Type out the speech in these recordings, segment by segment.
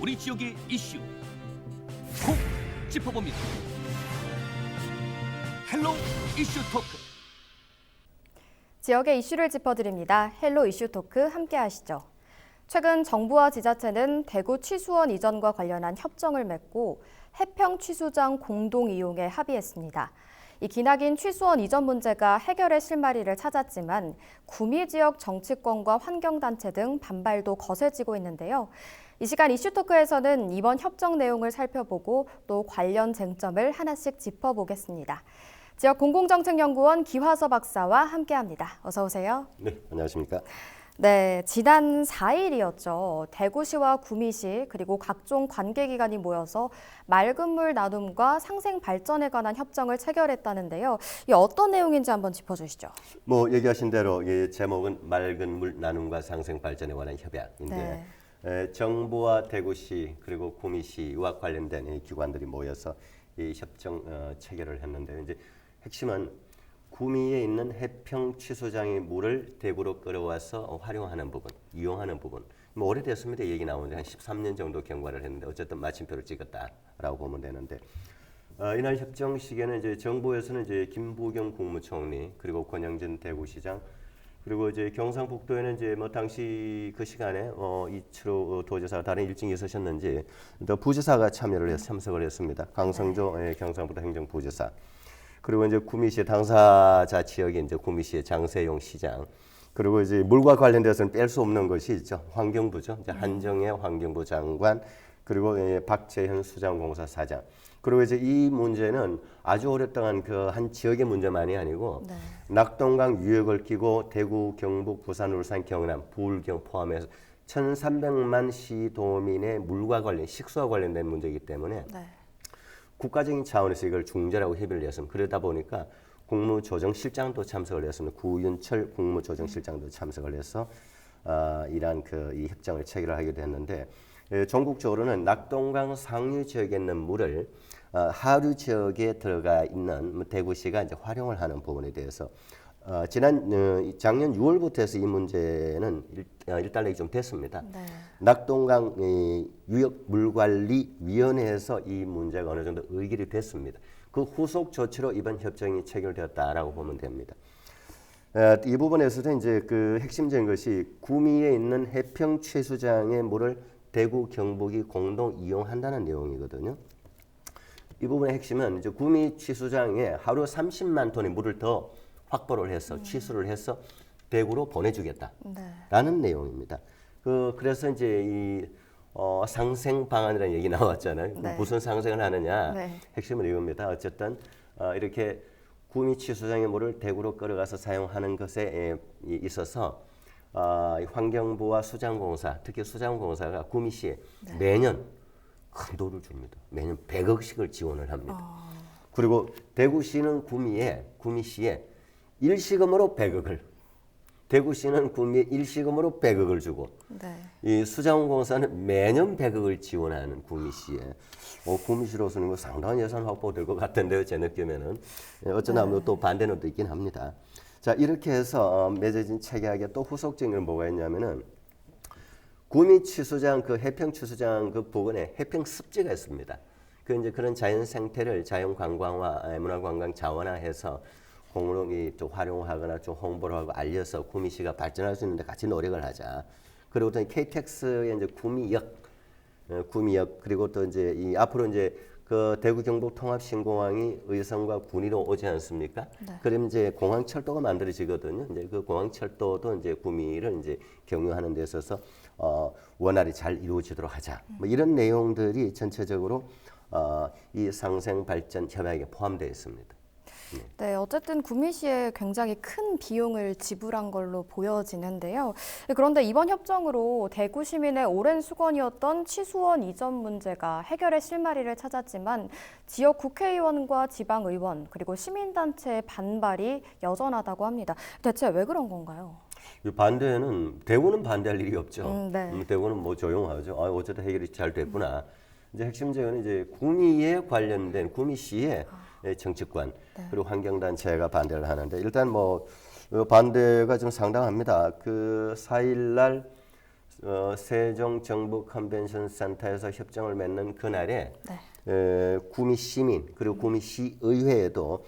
우리 지역의 이슈 콕 짚어봅니다. 헬로 이슈 토크. 지역의 이슈를 짚어드립니다. 헬로 이슈 토크 함께 하시죠. 최근 정부와 지자체는 대구 취수원 이전과 관련한 협정을 맺고 해평 취수장 공동 이용에 합의했습니다. 이 기나긴 취수원 이전 문제가 해결의 실마리를 찾았지만 구미 지역 정치권과 환경단체 등 반발도 거세지고 있는데요. 이 시간 이슈토크에서는 이번 협정 내용을 살펴보고 또 관련 쟁점을 하나씩 짚어보겠습니다. 지역 공공정책연구원 기화서 박사와 함께합니다. 어서 오세요. 네, 안녕하십니까. 네, 지난 4일이었죠. 대구시와 구미시 그리고 각종 관계기관이 모여서 맑은 물 나눔과 상생 발전에 관한 협정을 체결했다는데요. 이 어떤 내용인지 한번 짚어주시죠. 뭐 얘기하신 대로 이 제목은 맑은 물 나눔과 상생 발전에 관한 협약인데 정부와 대구시 그리고 구미시와 관련된 이 기관들이 모여서 이 협정 체결을 했는데 이제 핵심은 구미에 있는 해평 취수장의 물을 대구로 끌어와서 활용하는 부분, 이용하는 부분. 뭐 오래됐습니다. 얘기 나온 지 한 13년 정도 경과를 했는데 어쨌든 마침표를 찍었다라고 보면 되는데 이날 협정 시기에는 이제 정부에서는 이제 김부겸 국무총리 그리고 권영진 대구시장 그리고 이제 경상북도에는 이제 뭐 당시 그 시간에 이철호 도지사 다른 일정이 있으셨는지 또 부지사가 참석을 했습니다. 강성조 경상북도 행정부지사. 그리고 이제 구미시 당사자 지역인 이제 구미시의 장세용 시장. 그리고 이제 물과 관련돼서는 뺄 수 없는 것이 있죠. 환경부죠. 이제 한정혜 환경부 장관 그리고 박재현 수자원공사 사장. 그리고 이제 이 문제는 아주 오랫동안 그 한 지역의 문제만이 아니고 낙동강 유역을 끼고 대구, 경북, 부산, 울산, 경남, 부울경 포함해서 1,300만 시도민의 물과 관련, 식수와 관련된 문제이기 때문에 국가적인 차원에서 이걸 중재라고 협의를 했습니다. 그러다 보니까 국무조정실장도 참석을 했습니다. 구윤철 국무조정실장도 참석을 해서 이러한 이 협정을 체결을 하게 됐는데 전국적으로는 낙동강 상류 지역에 있는 물을 하류 지역에 들어가 있는 대구시가 이제 활용을 하는 부분에 대해서 작년 6월부터 해서 이 문제는 일단락이 좀 됐습니다. 낙동강 유역 물관리위원회에서 이 문제가 어느 정도 의결이 됐습니다. 그 후속 조치로 이번 협정이 체결되었다라고 보면 됩니다. 이 부분에서도 이제 그 핵심적인 것이 구미에 있는 해평 취수장의 물을 대구, 경북이 공동 이용한다는 내용이거든요. 이 부분의 핵심은 이제 구미 취수장에 하루 30만 톤의 물을 더 확보를 해서 취수를 해서 대구로 보내주겠다라는 내용입니다. 그래서 이제 이 상생 방안이라는 얘기 나왔잖아요. 무슨 상생을 하느냐? 핵심은 이겁니다. 어쨌든 이렇게 구미 취수장의 물을 대구로 끌어가서 사용하는 것에 있어서 환경부와 수자원공사, 특히 수자원공사가 구미시에 매년 큰 돈을 줍니다. 매년 100억씩을 지원을 합니다. 그리고 대구시는 구미시에 일시금으로 100억을, 대구시는 구미에 일시금으로 100억을 주고 이 수자원공사는 매년 100억을 지원하는 구미시에 구미시로서는 상당한 예산 확보될 것 같은데요. 제 느낌에는. 어쩌나 또 반대는 또 있긴 합니다. 자, 이렇게 해서 맺어진 체계하게 또 후속적인 건 뭐가 있냐면은 구미 취수장 해평 취수장 그 부근에 해평 습지가 있습니다. 이제 그런 자연 생태를 자연 관광화, 문화 관광 자원화해서 공공이 또 활용하거나 좀 홍보를 하고 알려서 구미시가 발전할 수 있는데 같이 노력을 하자. 그리고 또 KTX의 이제 구미역 그리고 또 이제 앞으로 이제 그 대구 경북 통합 신공항이 의성과 군위로 오지 않습니까? 그럼 이제 공항철도가 만들어지거든요. 이제 그 공항철도도 이제 구미를 이제 경유하는 데 있어서 원활히 잘 이루어지도록 하자. 뭐 이런 내용들이 전체적으로 이 상생 발전 협약에 포함되어 있습니다. 네, 어쨌든 구미시에 굉장히 큰 비용을 지불한 걸로 보여지는데요. 그런데 이번 협정으로 대구 시민의 오랜 수건이었던 취수원 이전 문제가 해결의 실마리를 찾았지만 지역 국회의원과 지방의원 그리고 시민단체의 반발이 여전하다고 합니다. 대체 왜 그런 건가요? 이 반대는 대구는 반대할 일이 없죠. 대구는 뭐 조용하죠. 어쨌든 해결이 잘 됐구나. 이제 핵심적인 이제 구미에 관련된 구미시의 정치권 그리고 환경단체가 반대를 하는데 일단 뭐 반대가 좀 상당합니다. 그 4일 날 세종정부 컨벤션 센터에서 협정을 맺는 그날에 네. 구미 시민 그리고 구미 시의회에도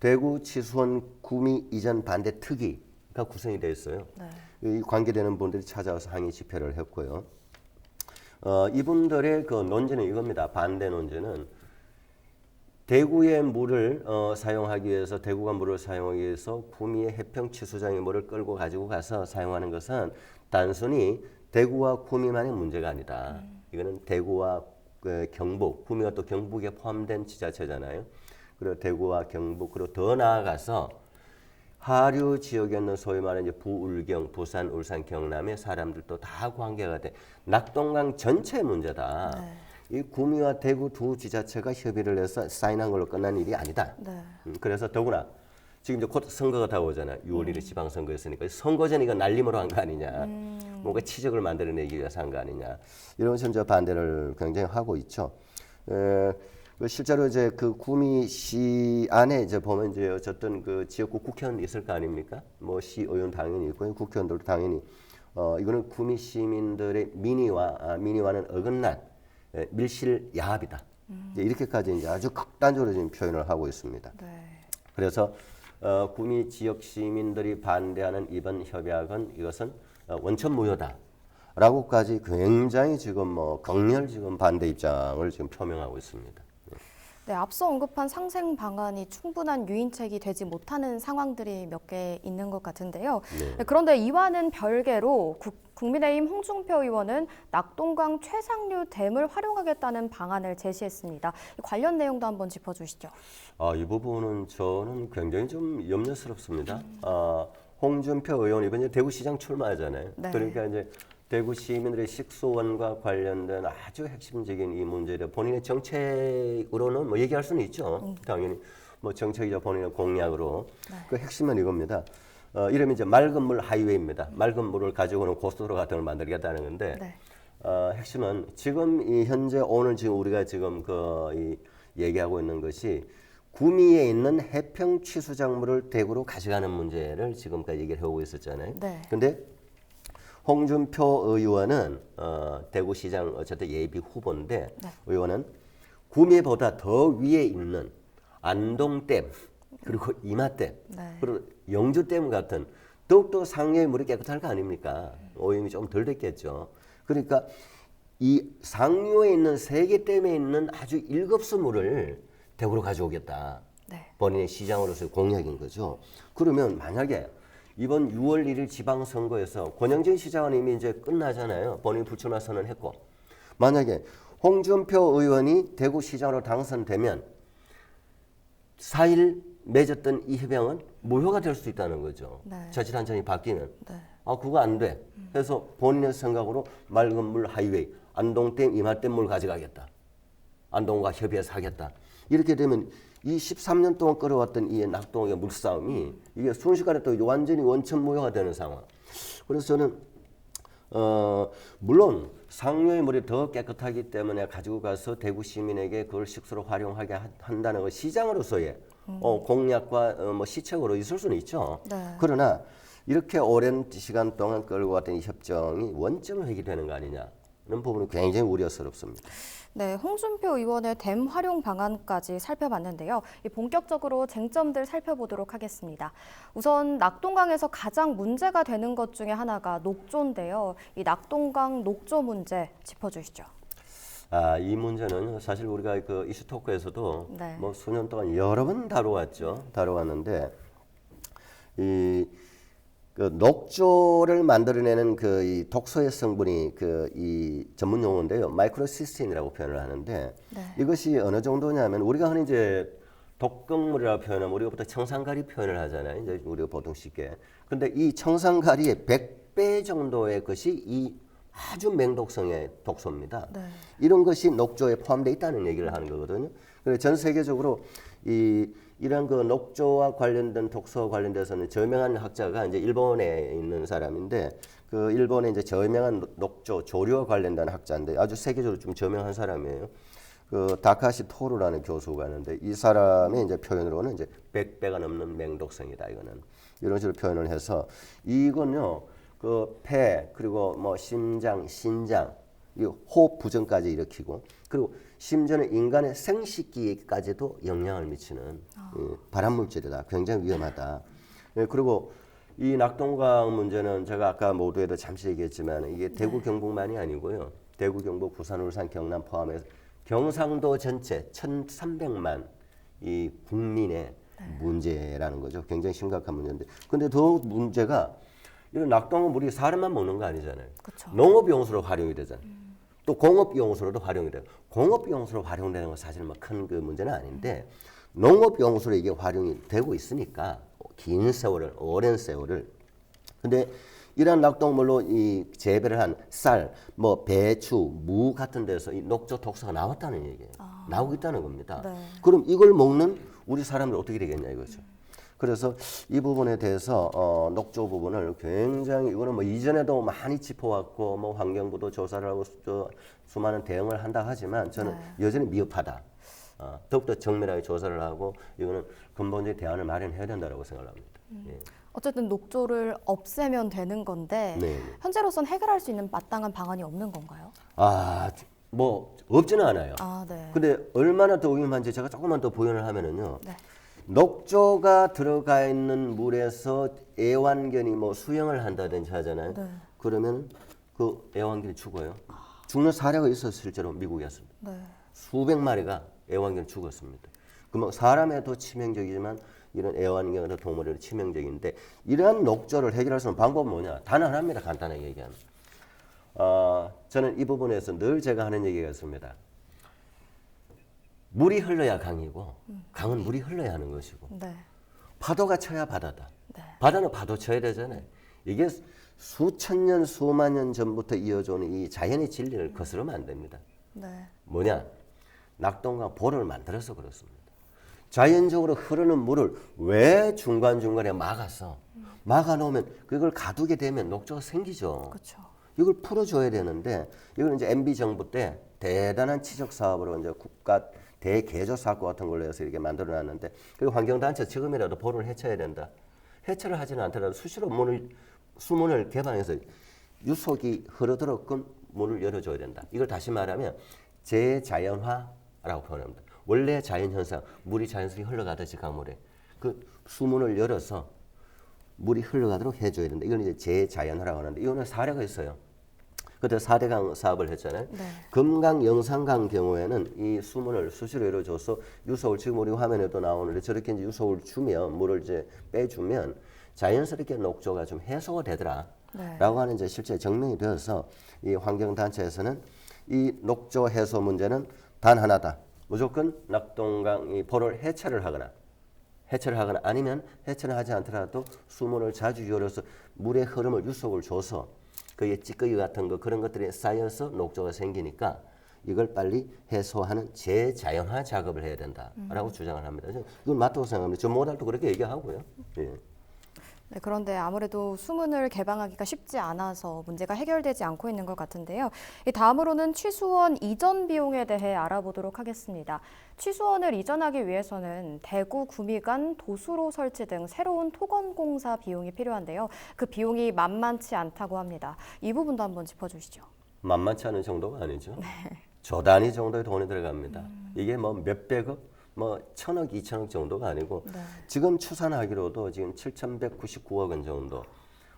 대구 치수원 구미 이전 반대 특위가 구성이 되어 있어요. 네. 이 관계되는 분들이 찾아와서 항의 집회를 했고요. 이분들의 그 논지는 이겁니다. 반대 논지는 대구의 물을 사용하기 위해서 대구가 물을 사용하기 위해서 구미의 해평 치수장의 물을 끌고 가지고 가서 사용하는 것은 단순히 대구와 구미만의 문제가 아니다. 이거는 대구와 경북, 구미가 또 경북에 포함된 지자체잖아요. 그리고 대구와 경북 그리고 더 나아가서 하류 지역에 있는 소위 말하는 이제 부울경, 부산, 울산, 경남의 사람들도 다 관계가 돼. 낙동강 전체의 문제다. 이 구미와 대구 두 지자체가 협의를 해서 사인한 걸로 끝난 일이 아니다. 네. 그래서 더구나 지금 이제 곧 선거가 다가오잖아요. 6월 1일 지방선거였으니까 선거 전에 이거 날림으로 한 거 아니냐. 뭔가 치적을 만들어내기 위해서 한 거 아니냐. 이러면서 이제 반대를 굉장히 하고 있죠. 실제로 이제 그 구미시 안에 이제 보면 이제 어쨌든 그 지역구 국회의원 있을 거 아닙니까? 뭐 시의원 당연히 있고 국회의원들도 당연히 이거는 구미 시민들의 민의와는 어긋난 밀실 야합이다. 이제 이렇게까지 이제 아주 극단적으로 지금 표현을 하고 있습니다. 네. 그래서 구미 지역 시민들이 반대하는 이번 협약은 이것은 원천 무효다라고까지 굉장히 지금 뭐 강렬 지금 반대 입장을 지금 표명하고 있습니다. 네, 앞서 언급한 상생 방안이 충분한 유인책이 되지 못하는 상황들이 몇 개 있는 것 같은데요. 네. 그런데 이와는 별개로 국민의힘 홍준표 의원은 낙동강 최상류 댐을 활용하겠다는 방안을 제시했습니다. 관련 내용도 한번 짚어주시죠. 이 부분은 저는 굉장히 좀 염려스럽습니다. 홍준표 의원 이번에 대구시장 출마하잖아요. 네. 그러니까 이제 대구 시민들의 식수원과 관련된 아주 핵심적인 이 문제를 본인의 정책으로는 뭐 얘기할 수는 있죠. 당연히 뭐 정책이자 본인의 공약으로 그 핵심은 이겁니다. 이름이 이제 맑은 물 하이웨이입니다. 맑은 물을 가지고 오는 고속도로 같은 걸 만들겠다는 건데 네. 핵심은 지금 이 현재 오늘 지금 우리가 지금 이 얘기하고 있는 것이 구미에 있는 해평 취수작물을 대구로 가져가는 문제를 지금까지 얘기를 해오고 있었잖아요. 네. 근데 홍준표 의원은 대구시장 어쨌든 예비 후보인데 네. 의원은 구미보다 더 위에 있는 안동댐 그리고 이마댐 네. 그리고 영주댐 같은 더욱더 상류의 물이 깨끗할 거 아닙니까? 오염이 좀 덜 됐겠죠. 그러니까 이 상류에 있는 세 개 댐에 있는 아주 일급수 물을 대구로 가져오겠다. 네. 본인의 시장으로서의 공약인 거죠. 그러면 만약에 이번 6월 1일 지방선거에서 권영진 시장은 이미 이제 끝나잖아요. 본인 불출마 선언했고 만약에 홍준표 의원이 대구시장으로 당선되면 4일 맺었던 이 협약은 무효가 될 수 있다는 거죠. 네. 자치단체장이 바뀌면 네. 그거 안 돼. 그래서 본인의 생각으로 맑은 물 하이웨이 안동댐 이마댐 물 가져가겠다. 안동과 협의해서 하겠다. 이렇게 되면 이 13년 동안 끌어왔던 이 낙동의 물싸움이 이게 순식간에 또 완전히 원천 무효가 되는 상황. 그래서 저는 물론 상류의 물이 더 깨끗하기 때문에 가지고 가서 대구 시민에게 그걸 식수로 활용하게 한다는 것 시장으로서의 공약과 뭐 시책으로 있을 수는 있죠. 네. 그러나 이렇게 오랜 시간 동안 끌고 왔던 이 협정이 원점 회귀되는 거 아니냐는 부분이 굉장히 우려스럽습니다. 네, 홍준표 의원의 댐 활용 방안까지 살펴봤는데요. 본격적으로 쟁점들 살펴보도록 하겠습니다. 우선 낙동강에서 가장 문제가 되는 것 중에 하나가 녹조인데요. 이 낙동강 녹조 문제 짚어주시죠. 이 문제는 사실 우리가 그 이슈 토크에서도 네. 뭐 수년 동안 여러 번 다뤄왔는데 그 녹조를 만들어내는 그 이 독소의 성분이 그 이 전문 용어인데요. 마이크로시스틴이라고 표현을 하는데 네. 이것이 어느 정도냐면 우리가 흔히 이제 독극물이라고 표현하면 우리가 보통 청산가리 표현을 하잖아요. 이제 우리가 보통 쉽게. 근데 이 청산가리의 100배 정도의 것이 이 아주 맹독성의 독소입니다. 네. 이런 것이 녹조에 포함되어 있다는 얘기를 하는 거거든요. 그래서 전 세계적으로 이런 그 녹조와 관련된 독소와 관련돼서는 저명한 학자가 이제 일본에 있는 사람인데 그 일본의 이제 저명한 녹조 조류와 관련된 학자인데 아주 세계적으로 좀 저명한 사람이에요. 그 다카시 토루라는 교수가 있는데 이 사람의 이제 표현으로는 이제 100배가 넘는 맹독성이다 이거는 이런 식으로 표현을 해서 이건요 그 폐 그리고 뭐 심장, 신장, 이 호흡 부전까지 일으키고 그리고 심지어는 인간의 생식기까지도 영향을 미치는 발암 물질이다. 굉장히 위험하다. 예, 그리고 이 낙동강 문제는 제가 아까 모두에도 잠시 얘기했지만 이게 대구 경북만이 아니고요. 대구 경북 부산 울산 경남 포함해서 경상도 전체 1,300만 이 국민의 문제라는 거죠. 굉장히 심각한 문제인데. 근데 더 문제가 이런 낙동강 물이 사람만 먹는 거 아니잖아요. 그쵸. 농업용수로 활용이 되잖아요. 또 공업용수로도 활용이 돼요. 공업용수로 활용되는 건 사실 뭐 큰 그 문제는 아닌데 농업용수로 이게 활용이 되고 있으니까 긴 세월을 오랜 세월을 근데 이러한 낙동물로 이 재배를 한 쌀, 뭐 배추, 무 같은 데서 이 녹조 독소가 나왔다는 얘기예요. 나오고 있다는 겁니다. 네. 그럼 이걸 먹는 우리 사람들 어떻게 되겠냐 이거죠. 그래서 이 부분에 대해서 녹조 부분을 굉장히 이거는 뭐 이전에도 많이 짚어왔고 뭐 환경부도 조사를 하고 수많은 대응을 한다 하지만 저는 여전히 미흡하다. 더욱더 정밀하게 조사를 하고 이거는 근본적인 대안을 마련해야 된다고 생각합니다. 예. 어쨌든 녹조를 없애면 되는 건데 네. 현재로선 해결할 수 있는 마땅한 방안이 없는 건가요? 뭐 없지는 않아요. 네. 근데 얼마나 더 위험한지 제가 조금만 더 부연을 하면은요. 네. 녹조가 들어가 있는 물에서 애완견이 뭐 수영을 한다든지 하잖아요. 네. 그러면 그 애완견이 죽어요. 죽는 사례가 있어요. 실제로 미국에서. 네. 수백 마리가 애완견이 죽었습니다. 그러면 사람에도 치명적이지만 이런 애완견 같은 동물에도 치명적인데 이러한 녹조를 해결할 수 있는 방법은 뭐냐? 단 하나입니다. 간단하게 얘기하면. 저는 이 부분에서 늘 제가 하는 얘기가 있습니다. 물이 흘러야 강이고 강은 물이 흘러야 하는 것이고 네. 파도가 쳐야 바다다. 네. 바다는 파도 쳐야 되잖아요. 이게 수천 년, 수만 년 전부터 이어져 오는 이 자연의 진리를 거스르면 안 됩니다. 네. 뭐냐? 낙동강 보를 만들어서 그렇습니다. 자연적으로 흐르는 물을 왜 중간중간에 막아놓으면 그걸 가두게 되면 녹조가 생기죠. 그렇죠. 이걸 풀어줘야 되는데 이걸 이제 MB 정부 때 대단한 치적 사업으로 이제 국가 대개조 사업 같은 걸로 해서 이렇게 만들어놨는데 그리고 환경단체 지금이라도 보를 해쳐야 된다. 해체를 하지는 않더라도 수시로 수문을 개방해서 유속이 흐르도록 문을 열어줘야 된다. 이걸 다시 말하면 재자연화라고 표현합니다. 원래 자연현상, 물이 자연스럽게 흘러가듯이 강물에 그 수문을 열어서 물이 흘러가도록 해줘야 된다. 이건 이제 재자연화라고 하는데 이거는 사례가 있어요. 그때 4대강 사업을 했잖아요. 네. 금강, 영산강 경우에는 이 수문을 수시로 열어줘서 유속을 지금 우리 화면에도 나오는데 저렇게 이제 유속을 주면 물을 이제 빼주면 자연스럽게 녹조가 좀 해소가 되더라. 네. 라고 하는 이제 실제 증명이 되어서 이 환경단체에서는 이 녹조 해소 문제는 단 하나다. 무조건 낙동강 이 보를 해체를 하거나 아니면 해체를 하지 않더라도 수문을 자주 열어서 물의 흐름을 유속을 줘서 그의 찌꺼기 같은 거 그런 것들이 쌓여서 녹조가 생기니까 이걸 빨리 해소하는 재자연화 작업을 해야 된다라고 주장을 합니다. 이건 맞다고 생각합니다. 전모달도 그렇게 얘기하고요. 예. 네, 그런데 아무래도 수문을 개방하기가 쉽지 않아서 문제가 해결되지 않고 있는 것 같은데요. 다음으로는 취수원 이전 비용에 대해 알아보도록 하겠습니다. 취수원을 이전하기 위해서는 대구 구미간 도수로 설치 등 새로운 토건공사 비용이 필요한데요. 그 비용이 만만치 않다고 합니다. 이 부분도 한번 짚어주시죠. 만만치 않은 정도가 아니죠. 조 단위 정도의 돈이 들어갑니다. 이게 뭐 몇백억? 뭐 1,000억, 2,000억 정도가 아니고 네. 지금 추산하기로도 지금 7,199억 원 정도.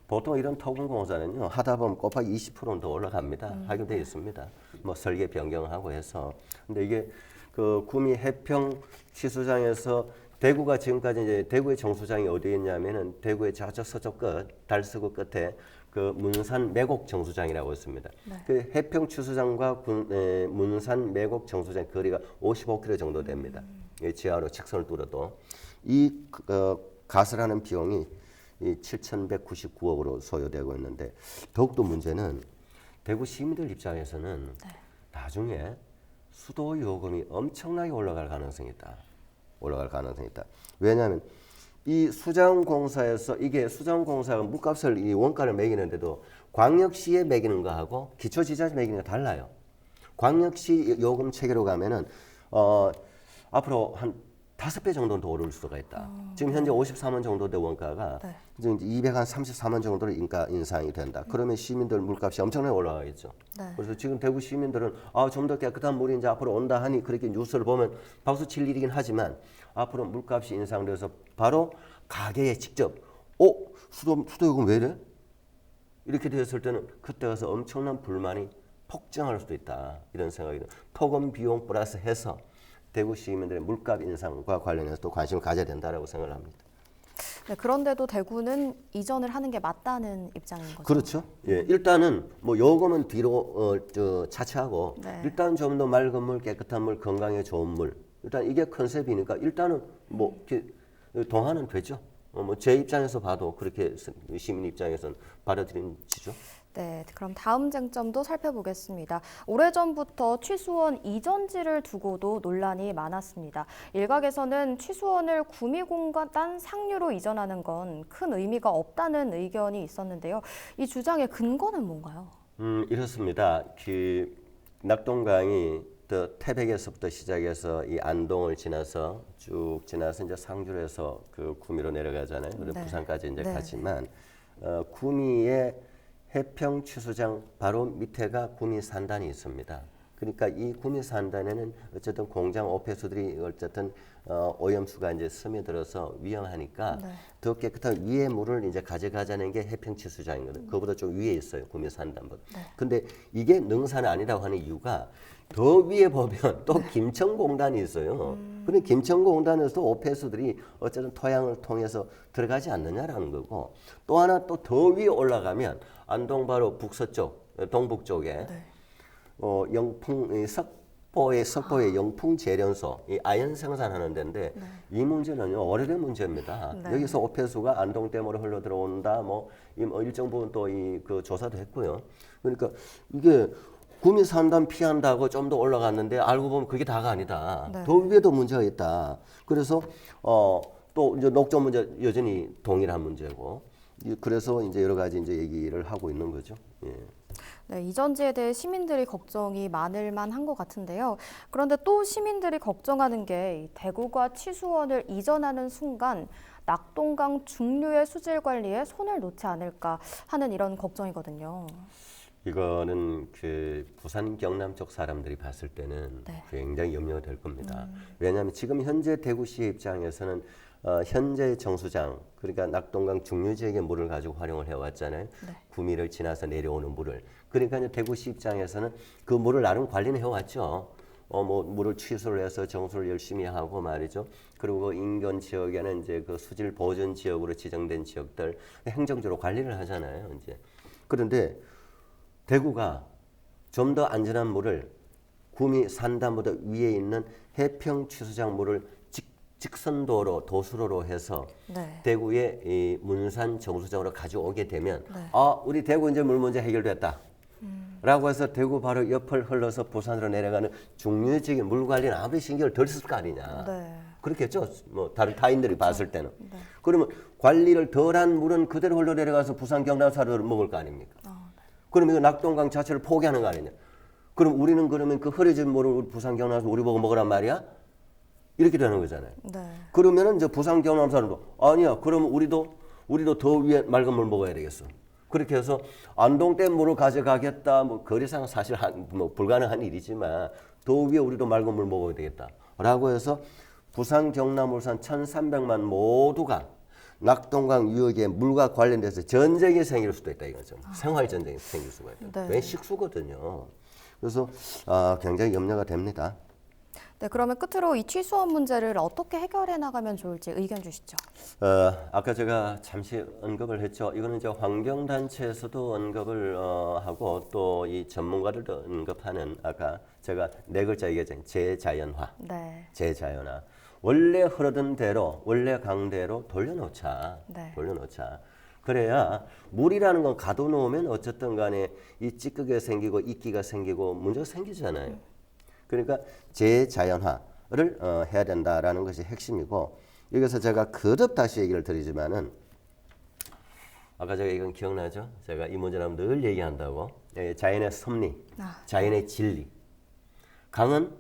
보통 이런 토건공사는요 하다 보면 곱하기 20%는 더 올라갑니다. 하게 되어 있습니다. 뭐 설계 변경하고 해서. 근데 이게 그 구미 해평 취수장에서 대구가 지금까지 이제 대구의 정수장이 어디에 있냐면은 대구의 저쪽 서쪽 끝 달서구 끝에 그 문산 매곡 정수장이라고 있습니다. 네. 그 해평 취수장과 문산 매곡 정수장 거리가 55km 정도 됩니다. 지하로 직선을 뚫어도 이 가설하는 비용이 이 7,199억으로 소요되고 있는데 더욱더 문제는 대구 시민들 입장에서는 나중에 수도 요금이 엄청나게 올라갈 가능성이 있다. 왜냐하면 이 수자원공사에서 이게 수자원공사가 물값을 이 원가를 매기는데도 광역시에 매기는 거하고 기초지자체 매기는 거 달라요. 광역시 요금 체계로 가면은 앞으로 한 5배 정도는 더 오를 수가 있다. 지금 현재 54만 정도 돼 원가가 네. 이제 234만 정도로 인가 인상이 된다. 그러면 시민들 물값이 엄청나게 올라가겠죠. 네. 그래서 지금 대구 시민들은 좀 더 깨끗한 물이 이제 앞으로 온다 하니 그렇게 뉴스를 보면 박수 칠 일이긴 하지만 앞으로 물값이 인상돼서 바로 가게에 직접 수도요금 왜 이래? 이렇게 되었을 때는 그때 가서 엄청난 불만이 폭증할 수도 있다. 이런 생각이 듭니다. 토금 비용 플러스 해서 대구 시민들의 물값 인상과 관련해서 또 관심을 가져야 된다라고 생각을 합니다. 네, 그런데도 대구는 이전을 하는 게 맞다는 입장인 거죠. 그렇죠. 예, 일단은 뭐 요금은 뒤로 차치하고 네. 일단 좀 더 맑은 물, 깨끗한 물, 건강에 좋은 물. 일단 이게 컨셉이니까 일단은 뭐 이렇게 동화는 되죠. 뭐 제 입장에서 봐도 그렇게 시민 입장에서는 받아들인지죠. 네, 그럼 다음 쟁점도 살펴보겠습니다. 오래전부터 취수원 이전지를 두고도 논란이 많았습니다. 일각에서는 취수원을 구미공간 딴 상류로 이전하는 건 큰 의미가 없다는 의견이 있었는데요. 이 주장의 근거는 뭔가요? 이렇습니다. 그 낙동강이 태백에서부터 시작해서 이 안동을 지나서 쭉 지나서 이제 상주로 해서 그 구미로 내려가잖아요. 그리고 네. 부산까지 이제 네. 가지만 구미의 해평 취수장 바로 밑에가 구미 산단이 있습니다. 그러니까 이 구미 산단에는 어쨌든 공장 오폐수들이 어쨌든 오염수가 이제 스며들어서 위험하니까 네. 더 깨끗한 위의 물을 이제 가져가자는 게 해평 취수장이거든요. 그거보다 좀 위에 있어요. 구미 산단보다. 네. 근데 이게 능산이 아니라고 하는 이유가 더 위에 보면 또 김천공단이 있어요. 근데 김천공단에서 오폐수들이 어쨌든 토양을 통해서 들어가지 않느냐라는 거고 또 하나 또 더 위에 올라가면 안동 바로 북서쪽, 동북 쪽에 네. 영풍 석포의 영풍 재련소 이 아연 생산하는 데인데 이 문제는요 오래된 문제입니다. 네. 여기서 오폐수가 안동댐으로 흘러 들어온다 뭐 일정 부분 또 그 조사도 했고요. 그러니까 이게 구미 산단 피한다고 좀 더 올라갔는데 알고 보면 그게 다가 아니다. 네. 더 위에도 문제가 있다. 그래서 또 이제 녹조 문제 여전히 동일한 문제고 그래서 이제 여러 가지 이제 얘기를 하고 있는 거죠. 예. 네, 이전지에 대해 시민들이 걱정이 많을 만한 것 같은데요. 그런데 또 시민들이 걱정하는 게 대구가 취수원을 이전하는 순간 낙동강 중류의 수질 관리에 손을 놓지 않을까 하는 이런 걱정이거든요. 이거는 그 부산 경남 쪽 사람들이 봤을 때는 네. 굉장히 염려가 될 겁니다. 왜냐하면 지금 현재 대구시 입장에서는 현재 정수장 그러니까 낙동강 중류 지역의 물을 가지고 활용을 해왔잖아요. 네. 구미를 지나서 내려오는 물을. 그러니까 이제 대구시 입장에서는 그 물을 나름 관리는 해왔죠. 뭐 물을 취수를 해서 정수를 열심히 하고 말이죠. 그리고 그 인근 지역에는 이제 그 수질 보존 지역으로 지정된 지역들 행정적으로 관리를 하잖아요. 이제 그런데 대구가 좀 더 안전한 물을 구미 산단보다 위에 있는 해평 취수장 물을 직선도로 도수로로 해서 네. 대구의 이 문산 정수장으로 가져오게 되면 네. 우리 대구 이제 물 문제 해결됐다. 라고 해서 대구 바로 옆을 흘러서 부산으로 내려가는 중류지역의 물 관리는 아무리 신경을 덜 쓸 거 아니냐. 네. 그렇겠죠. 뭐 다른 타인들이 봤을 때는. 네. 그러면 관리를 덜한 물은 그대로 흘러 내려가서 부산 경남 사료를 먹을 거 아닙니까? 네. 그러면 그 낙동강 자체를 포기하는 거 아니냐. 그럼 우리는 그러면 그 흐려진 물을 우리 부산 경남에서 우리 보고 먹으란 말이야? 이렇게 되는 거잖아요. 네. 그러면은 이제 부산 경남 사람도 아니야. 그러면 우리도 더 위에 맑은 물 먹어야 되겠어. 그렇게 해서 안동댐 물을 가져가겠다. 뭐 거리상 사실 뭐 불가능한 일이지만 더 위에 우리도 맑은 물 먹어야 되겠다라고 해서 부산 경남 울산 1,300만 모두가 낙동강 유역의 물과 관련돼서 전쟁이 생길 수도 있다 이거죠. 생활 전쟁이 생길 수가 있다. 네. 왜 식수거든요. 그래서 굉장히 염려가 됩니다. 네, 그러면 끝으로 이 취수원 문제를 어떻게 해결해 나가면 좋을지 의견 주시죠. 아까 제가 잠시 언급을 했죠. 이거는 이제 환경단체에서도 언급을 하고 또 이 전문가들도 언급하는 아까 제가 네 글자 얘기했잖아요. 재자연화. 네. 재자연화. 원래 흐르던 대로 원래 강대로 돌려놓자. 네. 돌려놓자. 그래야 물이라는 건 가둬놓으면 어쨌든 간에 이 찌꺼기가 생기고 이끼가 생기고 문제가 생기잖아요. 그러니까 재자연화를 해야 된다라는 것이 핵심이고 여기서 제가 거듭 다시 얘기를 드리지만은 아까 제가 이건 기억나죠? 제가 이 문제는 늘 얘기한다고 자연의 섭리, 자연의 진리 강은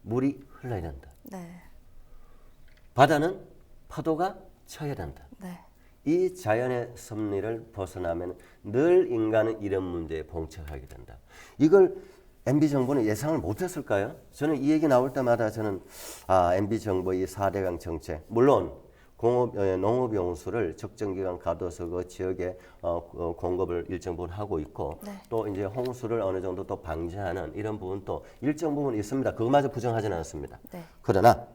물이 흘러야 된다. 네. 바다는 파도가 쳐야 된다. 네. 이 자연의 섭리를 벗어나면 늘 인간은 이런 문제에 봉착하게 된다. 이걸 MB 정부는 예상을 못했을까요? 저는 이 얘기 나올 때마다 저는 MB 정부의 이 4대강 정책, 물론 농업 용수를 적정 기간 가둬서 그 지역에 공급을 일정 부분 하고 있고 네. 또 이제 홍수를 어느 정도 또 방지하는 이런 부분도 일정 부분 있습니다. 그것마저 부정하지는 않습니다. 네. 그러나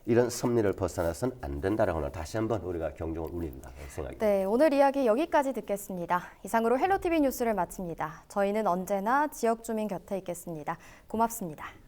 이런 섭리를 벗어나서는 안 된다라고 하는 다시 한번 우리가 경종을 울린다 생각입니다. 네, 오늘 이야기 여기까지 듣겠습니다. 이상으로 헬로티비 뉴스를 마칩니다. 저희는 언제나 지역 주민 곁에 있겠습니다. 고맙습니다.